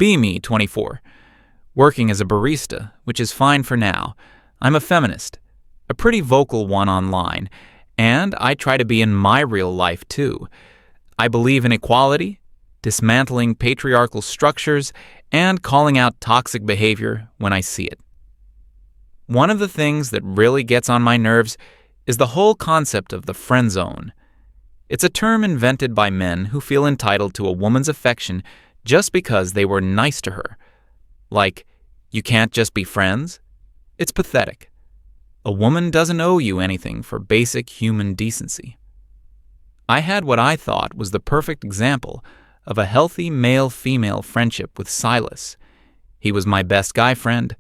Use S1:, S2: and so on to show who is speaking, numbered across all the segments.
S1: Be me, 24. Working as a barista, which is fine for now. I'm a feminist, a pretty vocal one online, and I try to be in my real life too. I believe in equality, dismantling patriarchal structures, and calling out toxic behavior when I see it. One of the things that really gets on my nerves is the whole concept of the friendzone. It's a term invented by men who feel entitled to a woman's affection just because they were nice to her. Like, you can't just be friends? It's pathetic. A woman doesn't owe you anything for basic human decency. I had what I thought was the perfect example of a healthy male-female friendship with Silas. He was my best guy friend.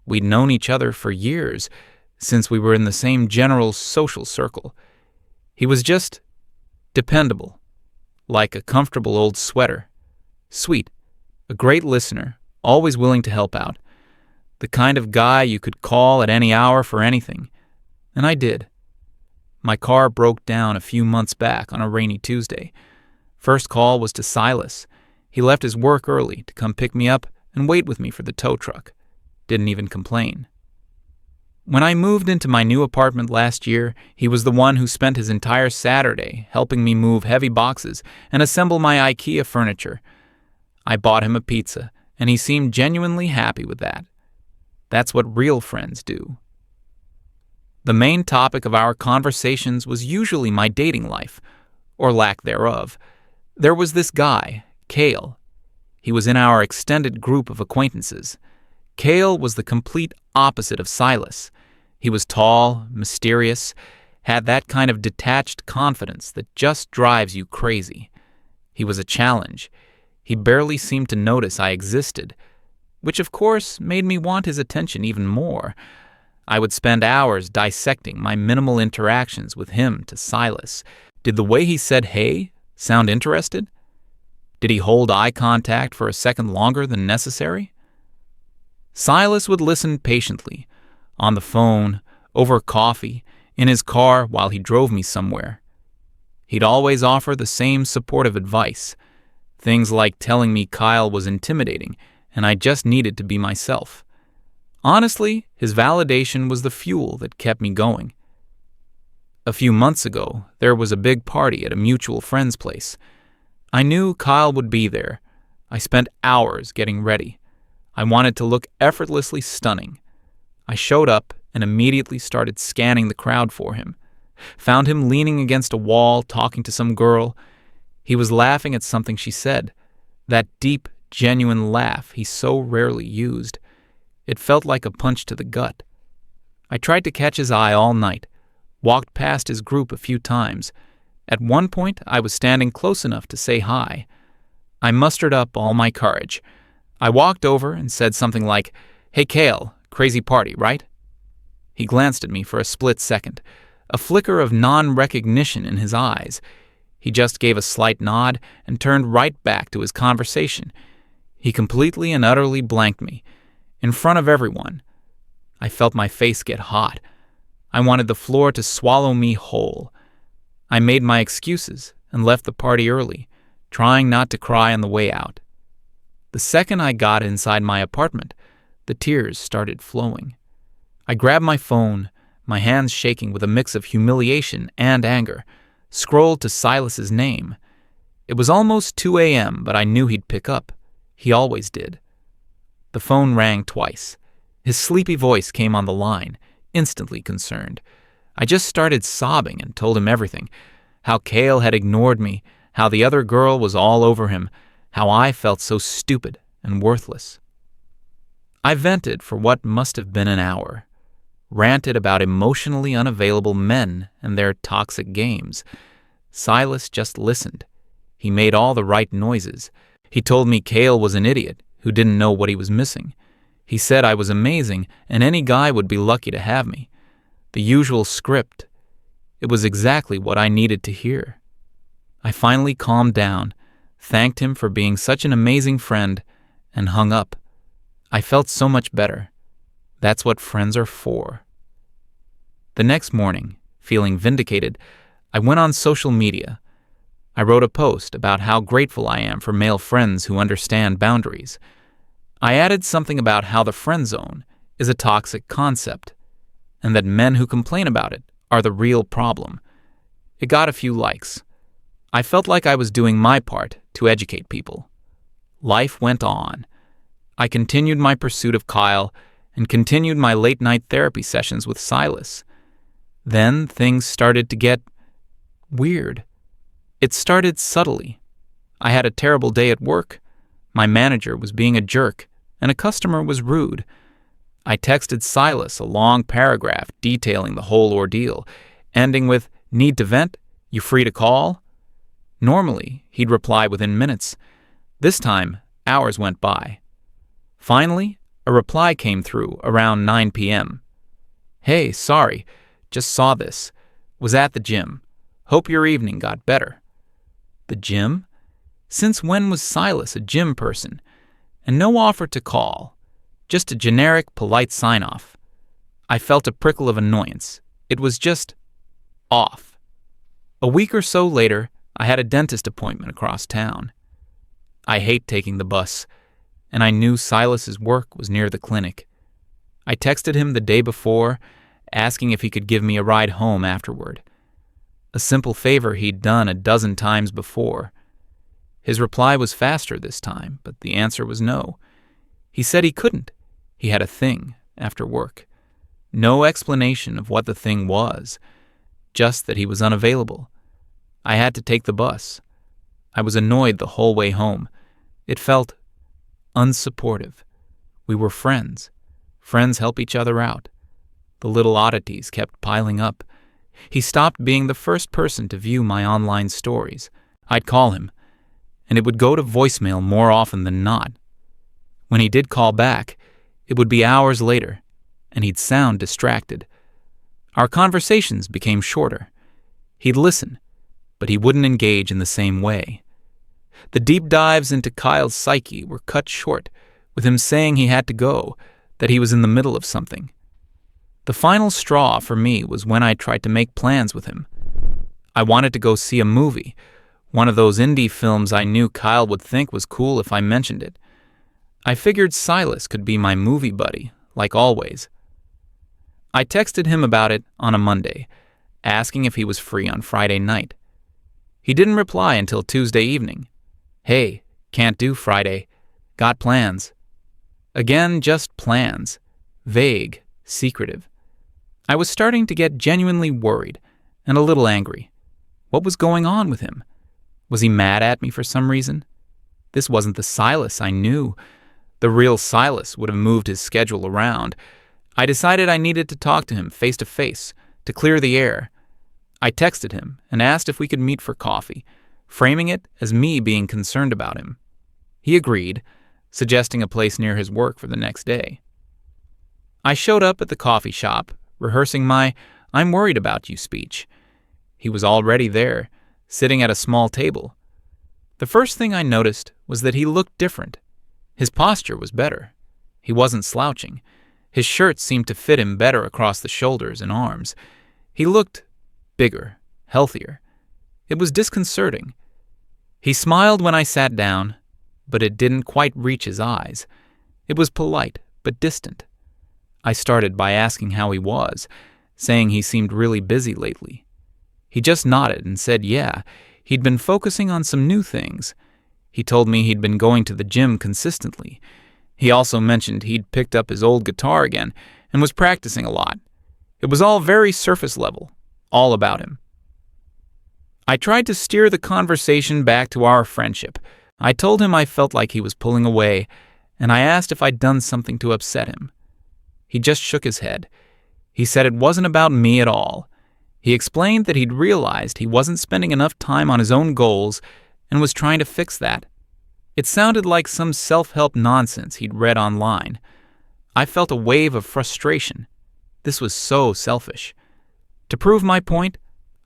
S1: We'd known each other for years, since we were in the same general social circle. He was just dependable, like a comfortable old sweater. Sweet, a great listener, always willing to help out. The kind of guy you could call at any hour for anything. And I did. My car broke down a few months back on a rainy Tuesday. First call was to Silas. He left his work early to come pick me up and wait with me for the tow truck. Didn't even complain. When I moved into my new apartment last year, he was the one who spent his entire Saturday helping me move heavy boxes and assemble my IKEA furniture. I bought him a pizza, and he seemed genuinely happy with that. That's what real friends do. The main topic of our conversations was usually my dating life, or lack thereof. There was this guy, Cale. He was in our extended group of acquaintances. Cale was the complete opposite of Silas. He was tall, mysterious, had that kind of detached confidence that just drives you crazy. He was a challenge. He barely seemed to notice I existed, which of course made me want his attention even more. I would spend hours dissecting my minimal interactions with him to Silas. Did the way he said hey sound interested? Did he hold eye contact for a second longer than necessary? Silas would listen patiently, on the phone, over coffee, in his car while he drove me somewhere. He'd always offer the same supportive advice, things like telling me Kyle was intimidating and I just needed to be myself. Honestly, his validation was the fuel that kept me going. A few months ago, there was a big party at a mutual friend's place. I knew Kyle would be there. I spent hours getting ready. I wanted to look effortlessly stunning. I showed up and immediately started scanning the crowd for him. Found him leaning against a wall talking to some girl. He was laughing at something she said. That deep, genuine laugh he so rarely used. It felt like a punch to the gut. I tried to catch his eye all night, walked past his group a few times. At one point, I was standing close enough to say hi. I mustered up all my courage. I walked over and said something like, "Hey, Cale, crazy party, right?" He glanced at me for a split second, a flicker of non-recognition in his eyes. He just gave a slight nod and turned right back to his conversation. He completely and utterly blanked me, in front of everyone. I felt my face get hot. I wanted the floor to swallow me whole. I made my excuses and left the party early, trying not to cry on the way out. The second I got inside my apartment, the tears started flowing. I grabbed my phone, my hands shaking with a mix of humiliation and anger, scrolled to Silas's name. It was almost 2 a.m., but I knew he'd pick up. He always did. The phone rang twice. His sleepy voice came on the line, instantly concerned. I just started sobbing and told him everything. How Cale had ignored me, how the other girl was all over him, how I felt so stupid and worthless. I vented for what must have been an hour. Ranted about emotionally unavailable men and their toxic games. Silas just listened. He made all the right noises. He told me Cale was an idiot who didn't know what he was missing. He said I was amazing and any guy would be lucky to have me. The usual script. It was exactly what I needed to hear. I finally calmed down, thanked him for being such an amazing friend, and hung up. I felt so much better. That's what friends are for. The next morning, feeling vindicated, I went on social media. I wrote a post about how grateful I am for male friends who understand boundaries. I added something about how the friend zone is a toxic concept, and that men who complain about it are the real problem. It got a few likes. I felt like I was doing my part to educate people. Life went on. I continued my pursuit of Kyle and continued my late-night therapy sessions with Silas. Then things started to get weird. It started subtly. I had a terrible day at work. My manager was being a jerk, and a customer was rude. I texted Silas a long paragraph detailing the whole ordeal, ending with, "Need to vent? You free to call?" Normally, he'd reply within minutes. This time, hours went by. Finally, a reply came through around 9 p.m. "Hey, sorry, just saw this. Was at the gym. Hope your evening got better." The gym? Since when was Silas a gym person? And no offer to call. Just a generic, polite sign-off. I felt a prickle of annoyance. It was just off. A week or so later, I had a dentist appointment across town. I hate taking the bus, and I knew Silas's work was near the clinic. I texted him the day before, asking if he could give me a ride home afterward. A simple favor he'd done a dozen times before. His reply was faster this time, but the answer was no. He said he couldn't. He had a thing after work. No explanation of what the thing was, just that he was unavailable. I had to take the bus. I was annoyed the whole way home. It felt unsupportive. We were friends. Friends help each other out. The little oddities kept piling up. He stopped being the first person to view my online stories. I'd call him, and it would go to voicemail more often than not. When he did call back, it would be hours later, and he'd sound distracted. Our conversations became shorter. He'd listen, but he wouldn't engage in the same way. The deep dives into Kyle's psyche were cut short, with him saying he had to go, that he was in the middle of something. The final straw for me was when I tried to make plans with him. I wanted to go see a movie, one of those indie films I knew Kyle would think was cool if I mentioned it. I figured Silas could be my movie buddy, like always. I texted him about it on a Monday, asking if he was free on Friday night. He didn't reply until Tuesday evening. "Hey, can't do Friday. Got plans." Again, just plans. Vague, secretive. I was starting to get genuinely worried and a little angry. What was going on with him? Was he mad at me for some reason? This wasn't the Silas I knew. The real Silas would have moved his schedule around. I decided I needed to talk to him face to face to clear the air. I texted him and asked if we could meet for coffee, framing it as me being concerned about him. He agreed, suggesting a place near his work for the next day. I showed up at the coffee shop, rehearsing my "I'm worried about you" speech. He was already there, sitting at a small table. The first thing I noticed was that he looked different. His posture was better. He wasn't slouching. His shirt seemed to fit him better across the shoulders and arms. He looked bigger, healthier. It was disconcerting. He smiled when I sat down, but it didn't quite reach his eyes. It was polite, but distant. I started by asking how he was, saying he seemed really busy lately. He just nodded and said yeah, he'd been focusing on some new things. He told me he'd been going to the gym consistently. He also mentioned he'd picked up his old guitar again and was practicing a lot. It was all very surface level, all about him. I tried to steer the conversation back to our friendship. I told him I felt like he was pulling away, and I asked if I'd done something to upset him. He just shook his head. He said it wasn't about me at all. He explained that he'd realized he wasn't spending enough time on his own goals and was trying to fix that. It sounded like some self-help nonsense he'd read online. I felt a wave of frustration. This was so selfish. To prove my point,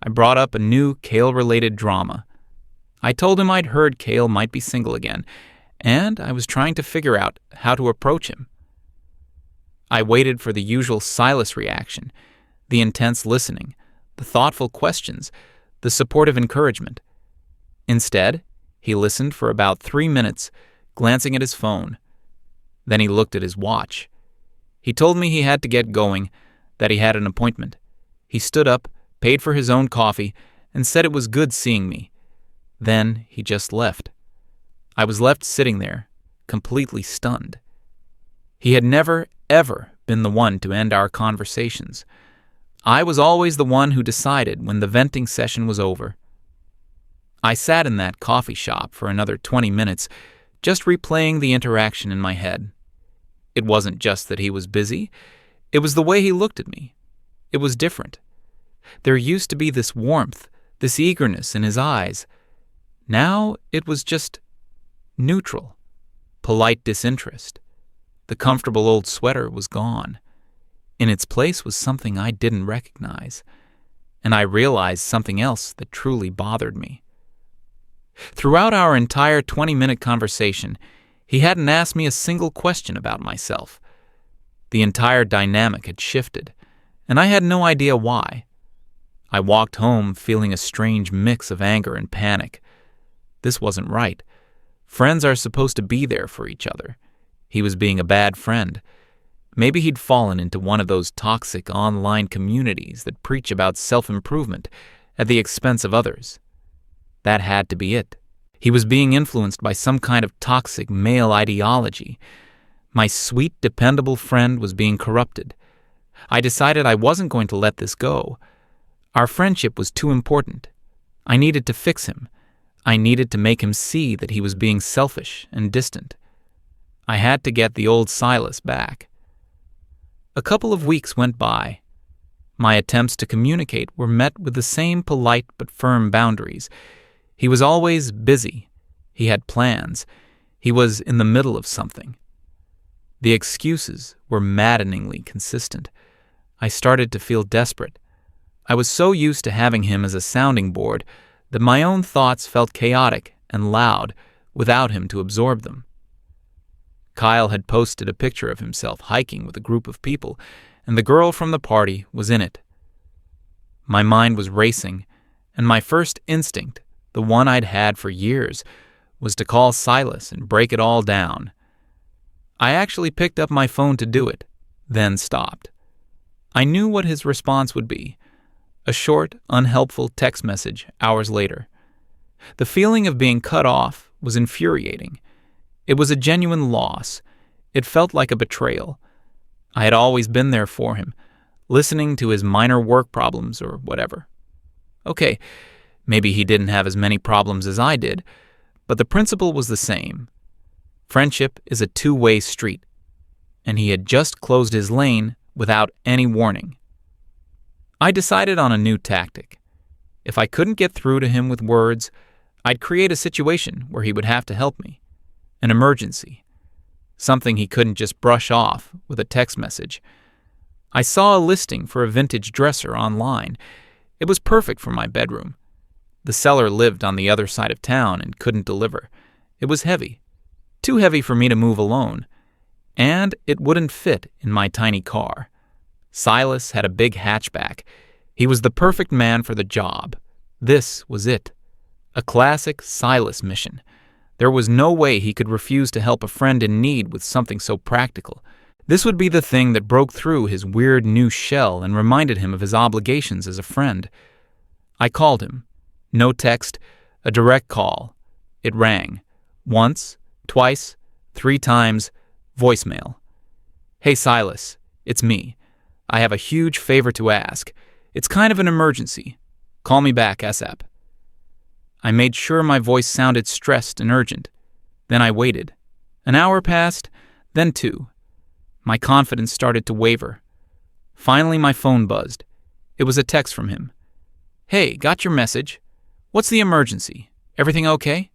S1: I brought up a new Kale-related drama. I told him I'd heard Kale might be single again, and I was trying to figure out how to approach him. I waited for the usual Silas reaction, the intense listening, the thoughtful questions, the supportive encouragement. Instead, he listened for about 3 minutes, glancing at his phone. Then he looked at his watch. He told me he had to get going, that he had an appointment. He stood up, paid for his own coffee, and said it was good seeing me. Then he just left. I was left sitting there, completely stunned. He had never, ever been the one to end our conversations. I was always the one who decided when the venting session was over. I sat in that coffee shop for another 20 minutes, just replaying the interaction in my head. It wasn't just that he was busy. It was the way he looked at me. It was different. There used to be this warmth, this eagerness in his eyes. Now it was just neutral, polite disinterest. The comfortable old sweater was gone. In its place was something I didn't recognize, and I realized something else that truly bothered me. Throughout our entire 20-minute conversation, he hadn't asked me a single question about myself. The entire dynamic had shifted, and I had no idea why. I walked home feeling a strange mix of anger and panic. This wasn't right. Friends are supposed to be there for each other. He was being a bad friend. Maybe he'd fallen into one of those toxic online communities that preach about self-improvement at the expense of others. That had to be it. He was being influenced by some kind of toxic male ideology. My sweet, dependable friend was being corrupted. I decided I wasn't going to let this go. Our friendship was too important. I needed to fix him. I needed to make him see that he was being selfish and distant. I had to get the old Silas back. A couple of weeks went by. My attempts to communicate were met with the same polite but firm boundaries. He was always busy. He had plans. He was in the middle of something. The excuses were maddeningly consistent. I started to feel desperate. I was so used to having him as a sounding board that my own thoughts felt chaotic and loud without him to absorb them. Kyle had posted a picture of himself hiking with a group of people, and the girl from the party was in it. My mind was racing, and my first instinct, the one I'd had for years, was to call Silas and break it all down. I actually picked up my phone to do it, then stopped. I knew what his response would be. A short, unhelpful text message hours later. The feeling of being cut off was infuriating. It was a genuine loss. It felt like a betrayal. I had always been there for him, listening to his minor work problems or whatever. Okay, maybe he didn't have as many problems as I did, but the principle was the same. Friendship is a two-way street, and he had just closed his lane without any warning. I decided on a new tactic. If I couldn't get through to him with words, I'd create a situation where he would have to help me. An emergency. Something he couldn't just brush off with a text message. I saw a listing for a vintage dresser online. It was perfect for my bedroom. The seller lived on the other side of town and couldn't deliver. It was heavy. Too heavy for me to move alone. And it wouldn't fit in my tiny car. Silas had a big hatchback. He was the perfect man for the job. This was it. A classic Silas mission. There was no way he could refuse to help a friend in need with something so practical. This would be the thing that broke through his weird new shell and reminded him of his obligations as a friend. I called him. No text, a direct call. It rang. Once, twice, 3 times, voicemail. Hey Silas, it's me. I have a huge favor to ask. It's kind of an emergency. Call me back ASAP. I made sure my voice sounded stressed and urgent. Then I waited. An hour passed, then 2. My confidence started to waver. Finally, my phone buzzed. It was a text from him. Hey, got your message. What's the emergency? Everything okay?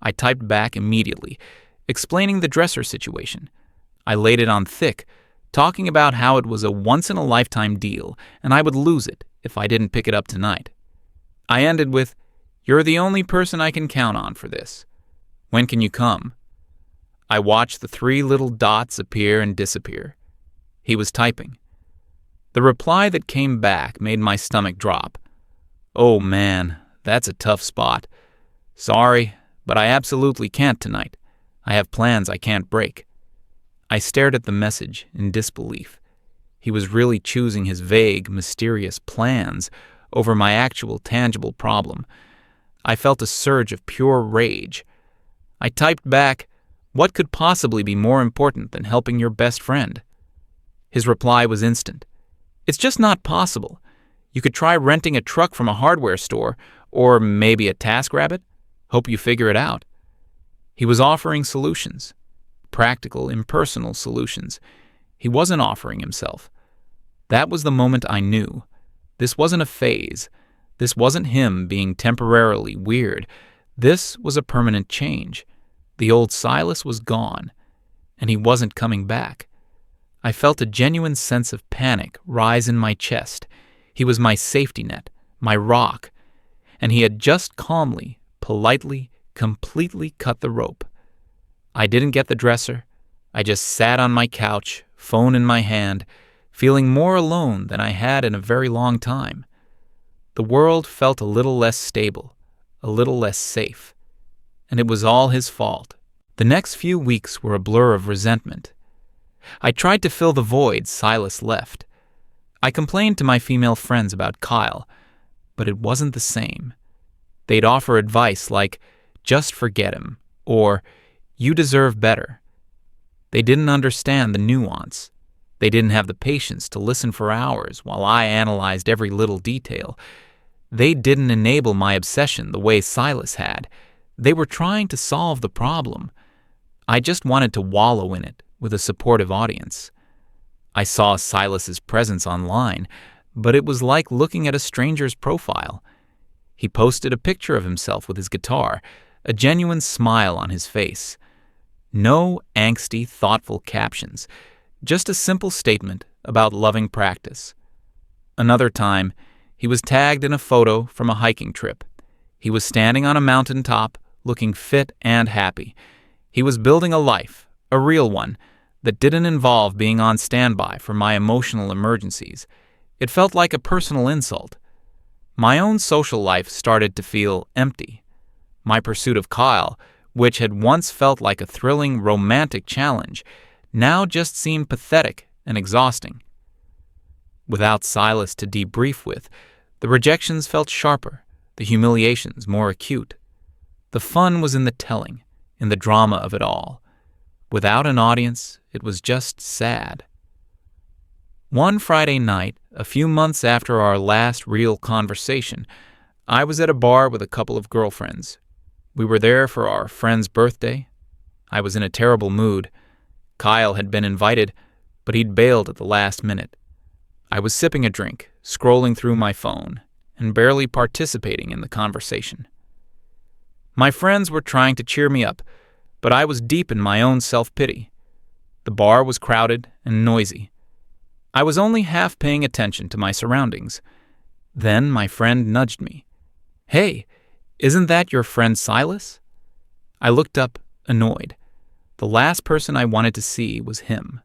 S1: I typed back immediately, explaining the dresser situation. I laid it on thick, talking about how it was a once-in-a-lifetime deal and I would lose it if I didn't pick it up tonight. I ended with, "You're the only person I can count on for this. When can you come?" I watched the 3 little dots appear and disappear. He was typing. The reply that came back made my stomach drop. Oh man, that's a tough spot. "Sorry, but I absolutely can't tonight. I have plans I can't break." I stared at the message in disbelief. He was really choosing his vague, mysterious plans over my actual tangible problem. I felt a surge of pure rage. I typed back, "What could possibly be more important than helping your best friend?" His reply was instant. "It's just not possible. You could try renting a truck from a hardware store, or maybe a TaskRabbit. Hope you figure it out." He was offering solutions. Practical, impersonal solutions. He wasn't offering himself. That was the moment I knew. This wasn't a phase. This wasn't him being temporarily weird. This was a permanent change. The old Silas was gone, and he wasn't coming back. I felt a genuine sense of panic rise in my chest. He was my safety net, my rock, and he had just calmly, politely, completely cut the rope. I didn't get the dresser. I just sat on my couch, phone in my hand, feeling more alone than I had in a very long time. The world felt a little less stable, a little less safe, and it was all his fault. The next few weeks were a blur of resentment. I tried to fill the void Silas left. I complained to my female friends about Kyle, but it wasn't the same. They'd offer advice like, "Just forget him," or "You deserve better." They didn't understand the nuance. They didn't have the patience to listen for hours while I analyzed every little detail. They didn't enable my obsession the way Silas had. They were trying to solve the problem. I just wanted to wallow in it with a supportive audience. I saw Silas's presence online, but it was like looking at a stranger's profile. He posted a picture of himself with his guitar, a genuine smile on his face. No angsty, thoughtful captions, just a simple statement about loving practice. Another time, he was tagged in a photo from a hiking trip. He was standing on a mountaintop, looking fit and happy. He was building a life, a real one, that didn't involve being on standby for my emotional emergencies. It felt like a personal insult. My own social life started to feel empty. My pursuit of Kyle, which had once felt like a thrilling, romantic challenge, now just seemed pathetic and exhausting. Without Silas to debrief with, the rejections felt sharper, the humiliations more acute. The fun was in the telling, in the drama of it all. Without an audience, it was just sad. One Friday night, a few months after our last real conversation, I was at a bar with a couple of girlfriends. We were there for our friend's birthday. I was in a terrible mood. Kyle had been invited, but he'd bailed at the last minute. I was sipping a drink, scrolling through my phone, and barely participating in the conversation. My friends were trying to cheer me up, but I was deep in my own self-pity. The bar was crowded and noisy. I was only half paying attention to my surroundings. Then my friend nudged me. "Hey, isn't that your friend Silas?" I looked up, annoyed. The last person I wanted to see was him.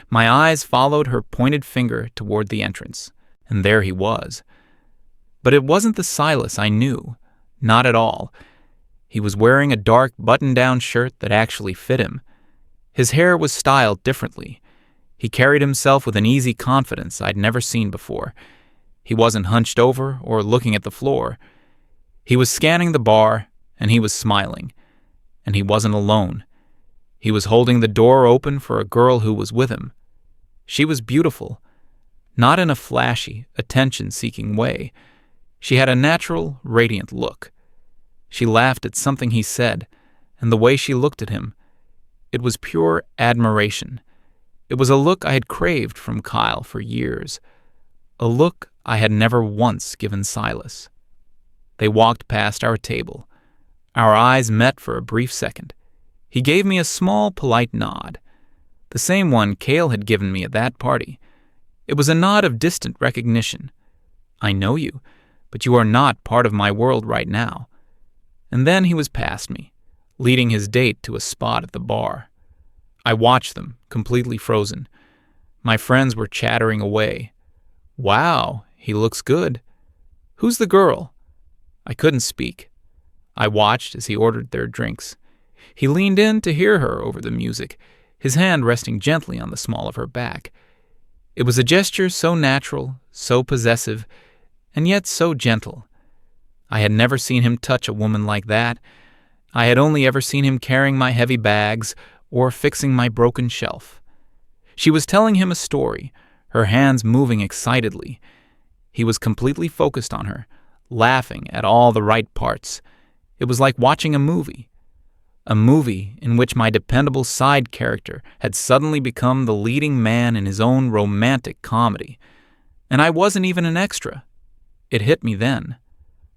S1: My eyes followed her pointed finger toward the entrance, and there he was. But it wasn't the Silas I knew, not at all. He was wearing a dark button-down shirt that actually fit him. His hair was styled differently. He carried himself with an easy confidence I'd never seen before. He wasn't hunched over or looking at the floor. He was scanning the bar, and he was smiling. And he wasn't alone. He was holding the door open for a girl who was with him. She was beautiful, not in a flashy, attention-seeking way. She had a natural, radiant look. She laughed at something he said, and the way she looked at him, it was pure admiration. It was a look I had craved from Kyle for years, a look I had never once given Silas. They walked past our table. Our eyes met for a brief second. He gave me a small, polite nod, the same one Cale had given me at that party. It was a nod of distant recognition. "I know you, but you are not part of my world right now." And then he was past me, leading his date to a spot at the bar. I watched them, completely frozen. My friends were chattering away. "Wow, he looks good. Who's the girl?" I couldn't speak. I watched as he ordered their drinks. He leaned in to hear her over the music, his hand resting gently on the small of her back. It was a gesture so natural, so possessive, and yet so gentle. I had never seen him touch a woman like that. I had only ever seen him carrying my heavy bags or fixing my broken shelf. She was telling him a story, her hands moving excitedly. He was completely focused on her, laughing at all the right parts. It was like watching a movie in which my dependable side character had suddenly become the leading man in his own romantic comedy. And I wasn't even an extra. It hit me then.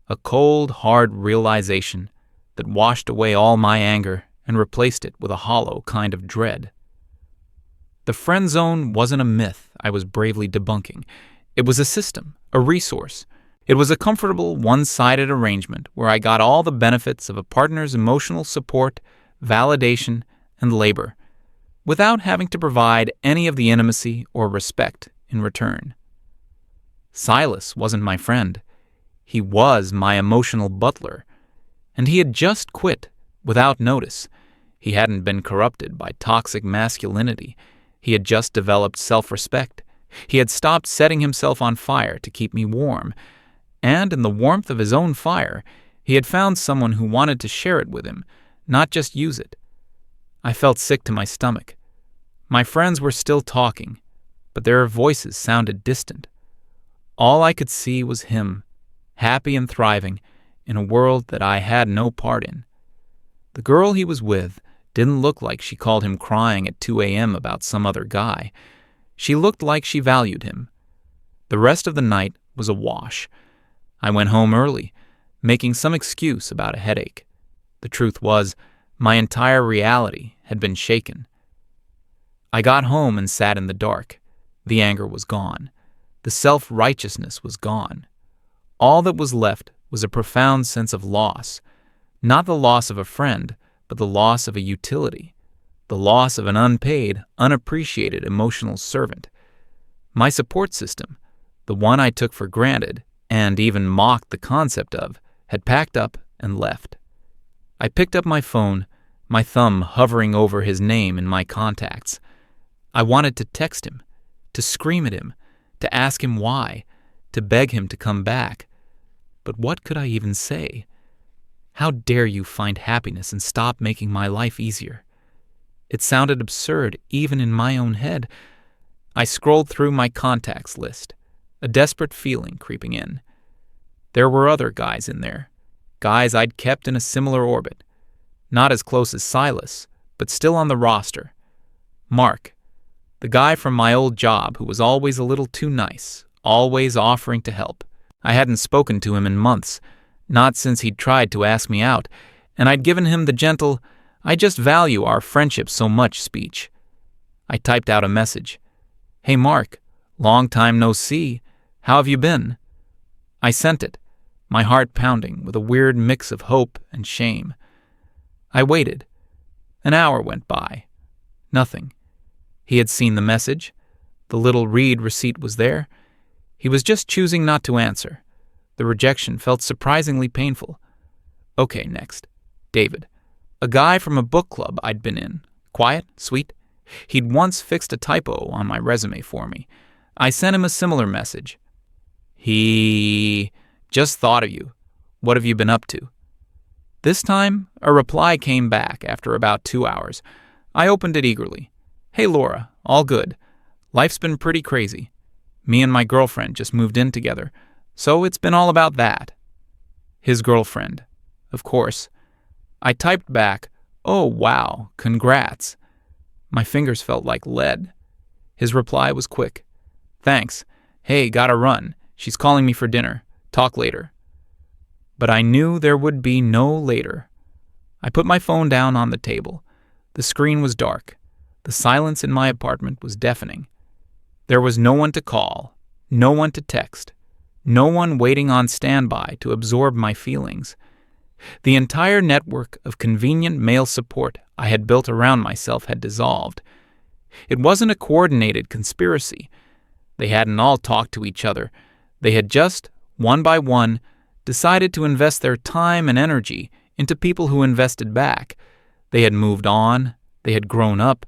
S1: A cold, hard realization that washed away all my anger and replaced it with a hollow kind of dread. The Friendzone wasn't a myth I was bravely debunking. It was a system, a resource. It was a comfortable, one-sided arrangement where I got all the benefits of a partner's emotional support, validation, and labor, without having to provide any of the intimacy or respect in return. Silas wasn't my friend. He was my emotional butler, and he had just quit without notice. He hadn't been corrupted by toxic masculinity. He had just developed self-respect. He had stopped setting himself on fire to keep me warm, and in the warmth of his own fire, he had found someone who wanted to share it with him, not just use it. I felt sick to my stomach. My friends were still talking, but their voices sounded distant. All I could see was him, happy and thriving, in a world that I had no part in. The girl he was with didn't look like she called him crying at 2 a.m. about some other guy. She looked like she valued him. The rest of the night was a wash. I went home early, making some excuse about a headache. The truth was, my entire reality had been shaken. I got home and sat in the dark. The anger was gone. The self-righteousness was gone. All that was left was a profound sense of loss, not the loss of a friend, but the loss of a utility, the loss of an unpaid, unappreciated emotional servant. My support system, the one I took for granted and even mocked the concept of, had packed up and left. I picked up my phone, my thumb hovering over his name in my contacts. I wanted to text him, to scream at him, to ask him why, to beg him to come back. But what could I even say? How dare you find happiness and stop making my life easier? It sounded absurd even in my own head. I scrolled through my contacts list, a desperate feeling creeping in. There were other guys in there, guys I'd kept in a similar orbit. Not as close as Silas, but still on the roster. Mark, the guy from my old job who was always a little too nice, always offering to help. I hadn't spoken to him in months, not since he'd tried to ask me out, and I'd given him the gentle, "I just value our friendship so much" speech. I typed out a message. "Hey Mark, long time no see. How have you been?" I sent it, my heart pounding with a weird mix of hope and shame. I waited. An hour went by. Nothing. He had seen the message. The little read receipt was there. He was just choosing not to answer. The rejection felt surprisingly painful. Okay, next. David. A guy from a book club I'd been in. Quiet, sweet. He'd once fixed a typo on my resume for me. I sent him a similar message. He just thought of you. What have you been up to? This time, a reply came back after about 2 hours. I opened it eagerly. Hey Laura, all good. Life's been pretty crazy. Me and my girlfriend just moved in together, so it's been all about that. His girlfriend, of course. I typed back, "Oh wow, congrats." My fingers felt like lead. His reply was quick. "Thanks. Hey, gotta run. She's calling me for dinner. Talk later." But I knew there would be no later. I put my phone down on the table. The screen was dark. The silence in my apartment was deafening. There was no one to call, no one to text, no one waiting on standby to absorb my feelings. The entire network of convenient male support I had built around myself had dissolved. It wasn't a coordinated conspiracy. They hadn't all talked to each other. They had just, one by one, decided to invest their time and energy into people who invested back. They had moved on, they had grown up,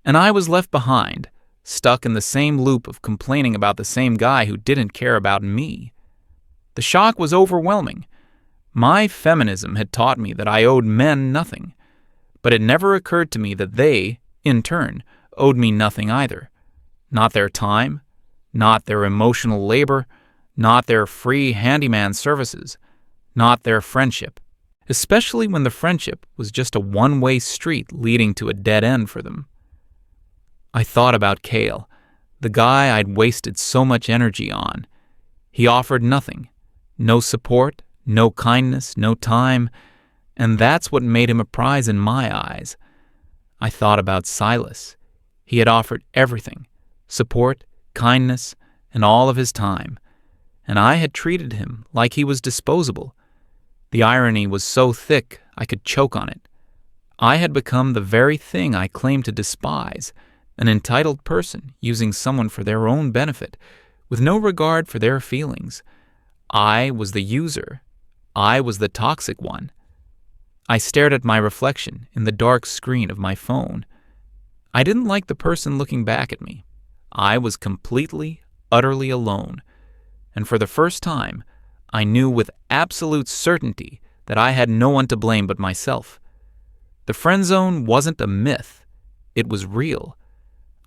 S1: and I was left behind, stuck in the same loop of complaining about the same guy who didn't care about me. The shock was overwhelming. My feminism had taught me that I owed men nothing, but it never occurred to me that they, in turn, owed me nothing either. Not their time, not their emotional labor, not their free handyman services, not their friendship, especially when the friendship was just a one-way street leading to a dead end for them. I thought about Cale, the guy I'd wasted so much energy on. He offered nothing, no support, no kindness, no time, and that's what made him a prize in my eyes. I thought about Silas. He had offered everything, support, kindness, and all of his time, and I had treated him like he was disposable. The irony was so thick I could choke on it. I had become the very thing I claimed to despise, an entitled person using someone for their own benefit, with no regard for their feelings. I was the user. I was the toxic one. I stared at my reflection in the dark screen of my phone. I didn't like the person looking back at me. I was completely, utterly alone. And for the first time, I knew with absolute certainty that I had no one to blame but myself. The friendzone wasn't a myth. It was real.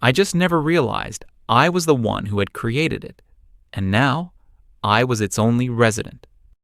S1: I just never realized I was the one who had created it, and now I was its only resident.